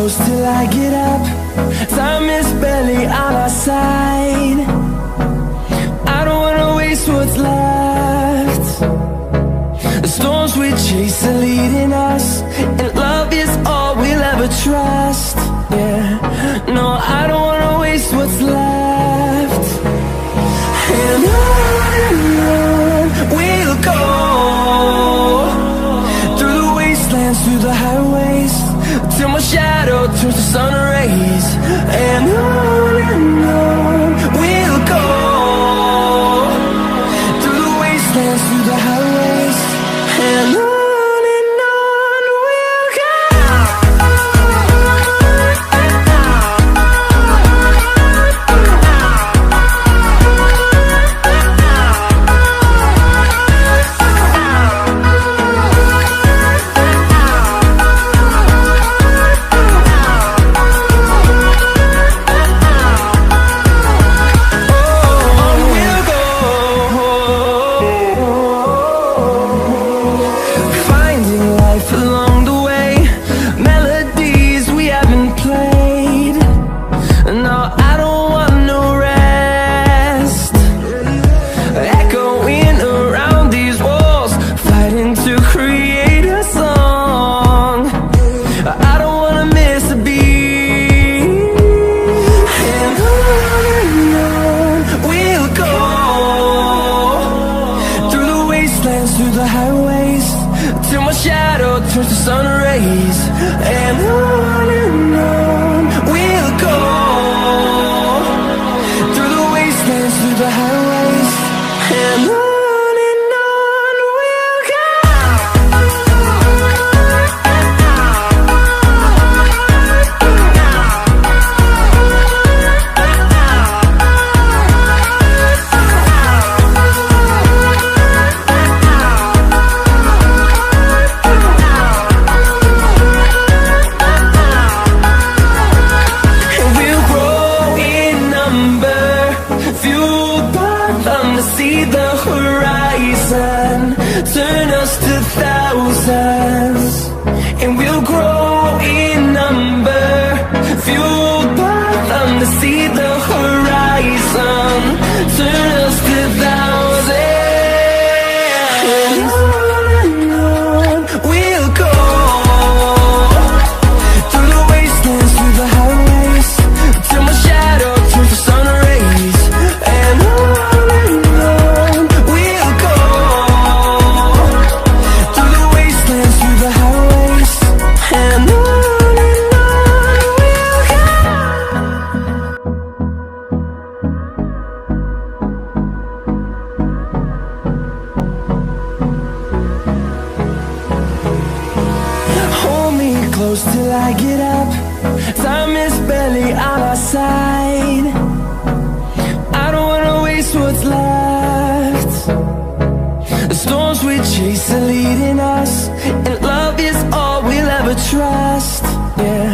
close till I get up. Time is barely on our side. I don't wanna waste what's left. The storms we chase are leading us, and love is all we'll ever trust. Yeah, no, I don't wanna waste what's left. And on we'll go, through the wastelands, through the highways, till my shadow turns to sun rays. And on we'll go, through the wastelands, through the highways, and on we'll go. Through the highways, till my shadow turns to sun rays. And on we'll go, through the wastelands, through the highways, and on we'll go. See the horizon, turn us to thousands, and we'll grow in number, fueled by them to see the horizon, turn us to thousands. And on we'll go, through the wastelands, through the highways, till my shadow turns to sun rays. And on close till I get up. Time is barely on our side. I don't wanna waste what's left. The storms we chase are leading us, and love is all we'll ever trust. Yeah.